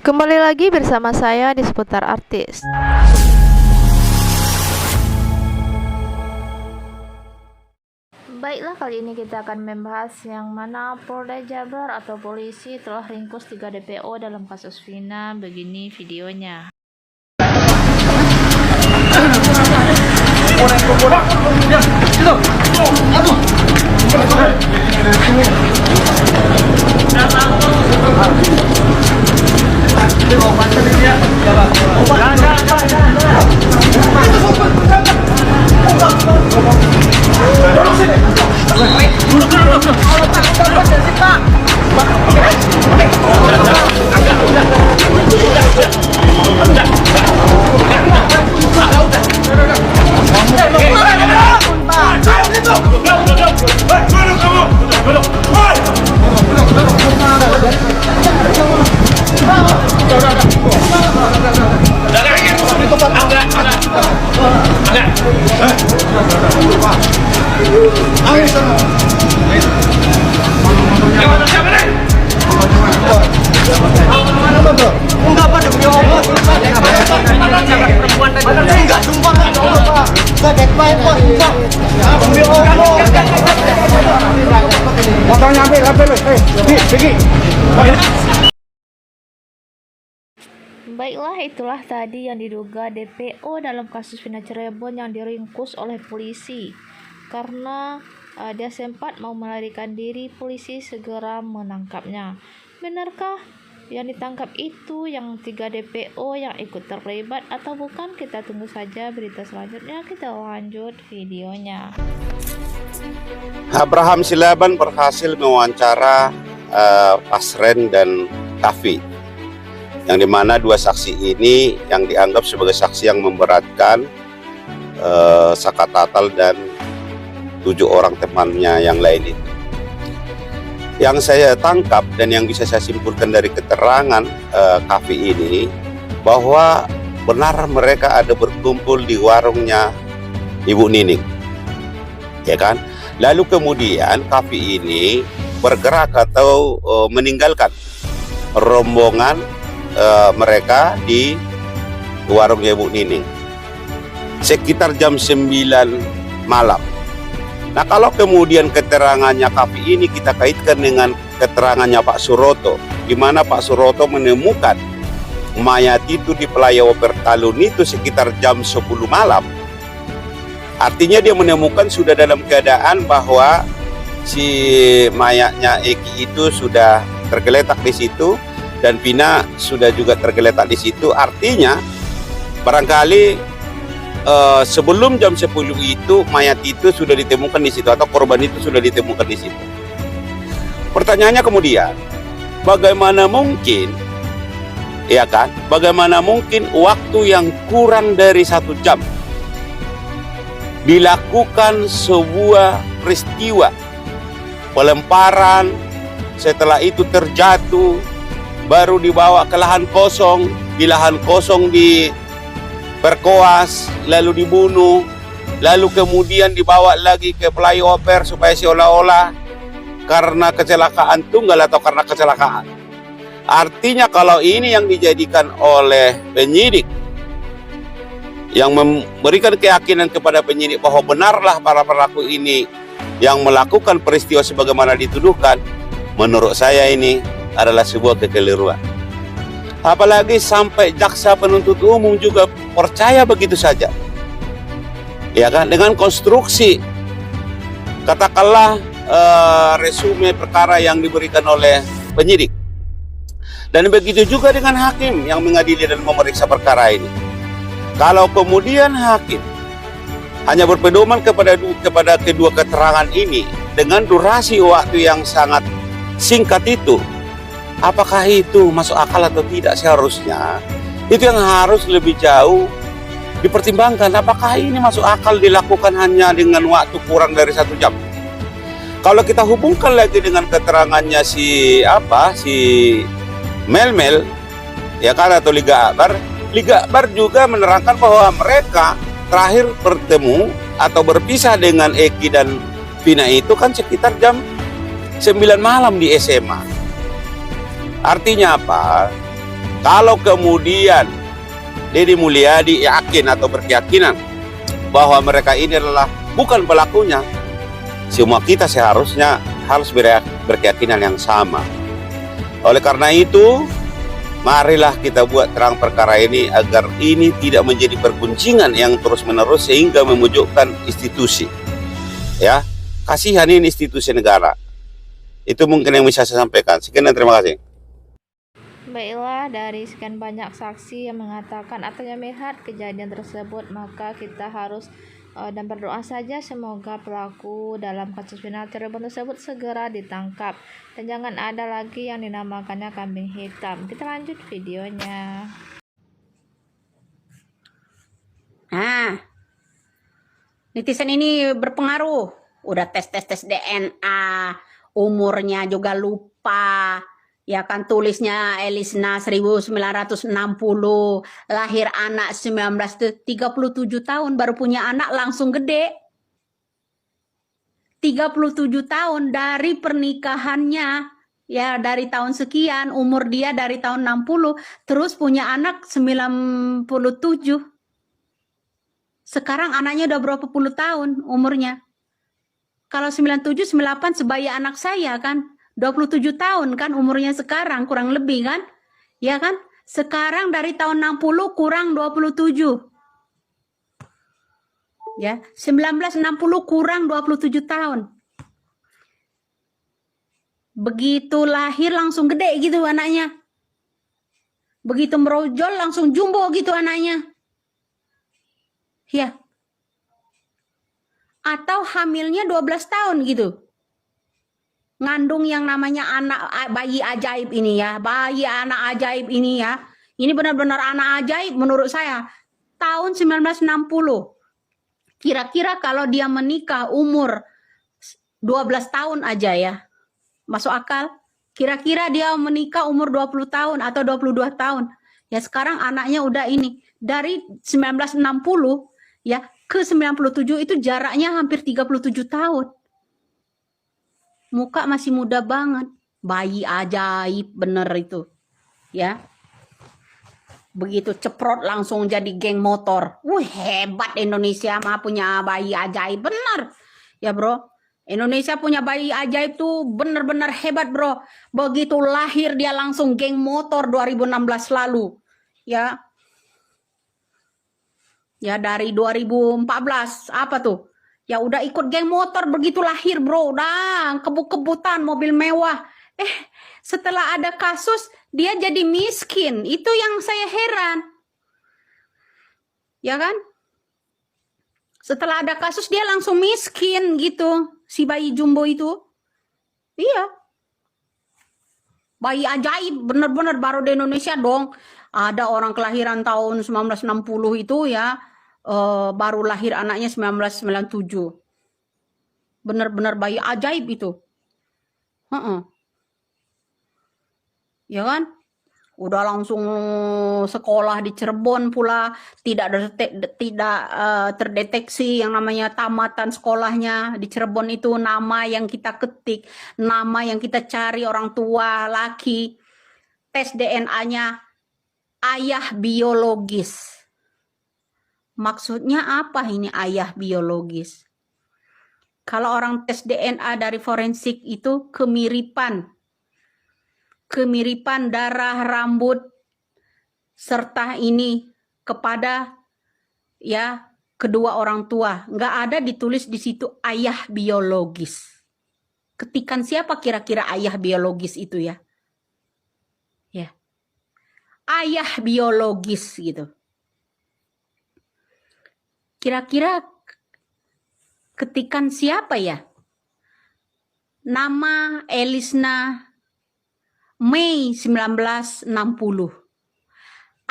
Kembali lagi bersama saya di seputar artis. Baiklah, kali ini kita akan membahas yang mana Polda Jabar atau polisi telah ringkus 3 DPO dalam kasus Vina. Begini videonya. Baiklah, itulah tadi yang diduga DPO dalam kasus Vina Cirebon yang diringkus oleh polisi karena dia sempat mau melarikan diri. Polisi segera menangkapnya. Benarkah yang ditangkap itu yang 3 DPO yang ikut terlibat atau bukan? Kita tunggu saja berita selanjutnya. Kita lanjut videonya. Abraham Silaban berhasil mewawancara Pasren dan Kavi, yang dimana 2 saksi ini yang dianggap sebagai saksi yang memberatkan Saka Tatal dan 7 orang temannya yang lain itu. Yang saya tangkap dan yang bisa saya simpulkan dari keterangan Kavi ini, bahwa benar mereka ada berkumpul di warungnya Ibu Nining, ya kan? Lalu kemudian Kavi ini bergerak atau meninggalkan rombongan mereka di warungnya Ibu Nining sekitar jam 9 malam. Nah, kalau kemudian keterangannya Kavi ini kita kaitkan dengan keterangannya Pak Suroto, di mana Pak Suroto menemukan mayat itu di flyover Talun itu sekitar jam 10 malam. Artinya dia menemukan sudah dalam keadaan bahwa si mayatnya Eki itu sudah tergeletak di situ dan Vina sudah juga tergeletak di situ. Artinya barangkali sebelum jam 10 itu mayat itu sudah ditemukan di situ atau korban itu sudah ditemukan di situ. Pertanyaannya kemudian, bagaimana mungkin, ya kan? Bagaimana mungkin waktu yang kurang dari 1 jam dilakukan sebuah peristiwa pelemparan, setelah itu terjatuh, baru dibawa ke lahan kosong, di lahan kosong diperkoas, lalu dibunuh, lalu kemudian dibawa lagi ke flyover supaya seolah-olah karena kecelakaan tunggal atau karena kecelakaan. Artinya kalau ini yang dijadikan oleh penyidik, yang memberikan keyakinan kepada penyidik bahwa benarlah para pelaku ini yang melakukan peristiwa sebagaimana dituduhkan, menurut saya ini adalah sebuah kekeliruan. Apalagi sampai jaksa penuntut umum juga percaya begitu saja, ya kan, dengan konstruksi katakanlah resume perkara yang diberikan oleh penyidik. Dan begitu juga dengan hakim yang mengadili dan memeriksa perkara ini. Kalau kemudian hakim hanya berpedoman kepada kedua keterangan ini dengan durasi waktu yang sangat singkat itu, apakah itu masuk akal atau tidak? Seharusnya itu yang harus lebih jauh dipertimbangkan. Apakah ini masuk akal dilakukan hanya dengan waktu kurang dari 1 jam? Kalau kita hubungkan lagi dengan keterangannya si Mel, ya kan, atau Liga Akbar. Liga Akbar juga menerangkan bahwa mereka terakhir bertemu atau berpisah dengan Eki dan Vina itu kan sekitar jam 9 malam di SMA. Artinya apa? Kalau kemudian Deddy Mulyadi yakin atau berkeyakinan bahwa mereka ini adalah bukan pelakunya, semua kita seharusnya harus berkeyakinan yang sama. Oleh karena itu, marilah kita buat terang perkara ini agar ini tidak menjadi perguncingan yang terus-menerus sehingga memojokkan institusi. Ya, kasihan ini institusi negara. Itu mungkin yang bisa saya sampaikan. Sekian dan terima kasih. Baiklah, dari sekian banyak saksi yang mengatakan atau yang melihat kejadian tersebut, maka kita harus dan berdoa saja semoga pelaku dalam kasus Vina Cirebon tersebut segera ditangkap dan jangan ada lagi yang dinamakannya kambing hitam. Kita lanjut videonya. Nah, netizen ini berpengaruh. Udah tes DNA, umurnya juga lupa. Ya kan, tulisnya Elisna 1960, lahir anak 1937 tahun, baru punya anak langsung gede. 37 tahun dari pernikahannya, ya dari tahun sekian, umur dia dari tahun 60, terus punya anak 97. Sekarang anaknya udah berapa puluh tahun umurnya. Kalau 97, 98 sebaya anak saya kan. 27 tahun kan umurnya sekarang, kurang lebih kan? Ya kan? Sekarang dari tahun 60 kurang 27. Ya, 1960 kurang 27 tahun. Begitu lahir langsung gede gitu anaknya. Begitu merojol langsung jumbo gitu anaknya. Ya. Atau hamilnya 12 tahun gitu. Ngandung yang namanya anak bayi ajaib ini ya, bayi anak ajaib ini ya. Ini benar-benar anak ajaib menurut saya. Tahun 1960. Kira-kira kalau dia menikah umur 12 tahun aja ya. Masuk akal? Kira-kira dia menikah umur 20 tahun atau 22 tahun. Ya sekarang anaknya udah ini. Dari 1960 ya ke 97 itu jaraknya hampir 37 tahun. Muka masih muda banget. Bayi ajaib bener itu. Ya. Begitu ceprot langsung jadi geng motor. Hebat Indonesia mah punya bayi ajaib. Bener. Ya bro. Indonesia punya bayi ajaib tuh bener-bener hebat bro. Begitu lahir dia langsung geng motor 2016 lalu. Ya. Ya dari 2014. Apa tuh? Ya udah ikut geng motor begitu lahir bro, udah kebut-kebutan mobil mewah. Setelah ada kasus dia jadi miskin, itu yang saya heran. Ya kan? Setelah ada kasus dia langsung miskin gitu, si bayi jumbo itu. Iya. Bayi ajaib, bener-bener baru di Indonesia dong. Ada orang kelahiran tahun 1960 itu ya. Baru lahir anaknya 1997. Benar-benar bayi ajaib itu. Ya kan? Udah langsung sekolah di Cirebon pula, tidak terdeteksi yang namanya tamatan sekolahnya di Cirebon itu, nama yang kita ketik, nama yang kita cari orang tua laki, tes DNA-nya ayah biologis. Maksudnya apa ini ayah biologis? Kalau orang tes DNA dari forensik itu kemiripan darah, rambut, serta ini kepada ya kedua orang tua. Nggak ada ditulis di situ ayah biologis. Ketikan siapa kira-kira ayah biologis itu ya? Ya, ayah biologis gitu. Kira-kira ketikan siapa ya? Nama Elisna Mei 1960.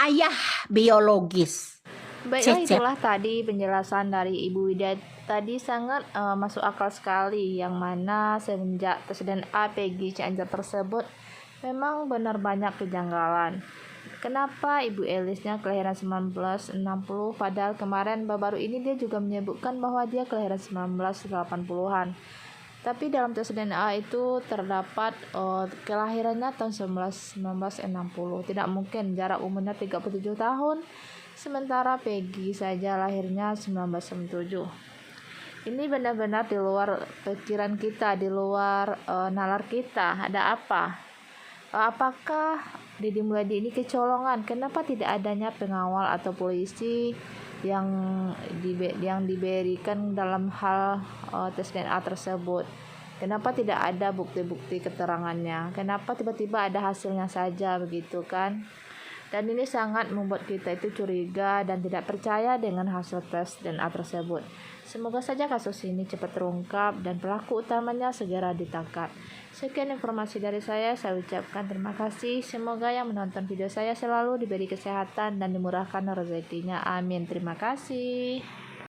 Ayah biologis. Baiklah, itulah tadi penjelasan dari Ibu Wida. Tadi sangat masuk akal sekali, yang mana semenjak tes DNA Peggy Cianjur tersebut Memang benar banyak kejanggalan. Kenapa Ibu Elisnya kelahiran 1960 padahal kemarin baru ini dia juga menyebutkan bahwa dia kelahiran 1980-an. Tapi dalam tes DNA itu terdapat kelahirannya tahun 1960. Tidak mungkin, jarak umurnya 37 tahun. Sementara Peggy saja lahirnya 1997. Ini benar-benar di luar pikiran kita, di luar nalar kita. Ada apa? Apakah Deddy Mulyadi ini kecolongan? Kenapa tidak adanya pengawal atau polisi yang diberikan dalam hal tes DNA tersebut? Kenapa tidak ada bukti-bukti keterangannya? Kenapa tiba-tiba ada hasilnya saja begitu kan? Dan ini sangat membuat kita itu curiga dan tidak percaya dengan hasil tes DNA tersebut. Semoga saja kasus ini cepat terungkap dan pelaku utamanya segera ditangkap. Sekian informasi dari saya ucapkan terima kasih. Semoga yang menonton video saya selalu diberi kesehatan dan dimurahkan rezekinya. Amin. Terima kasih.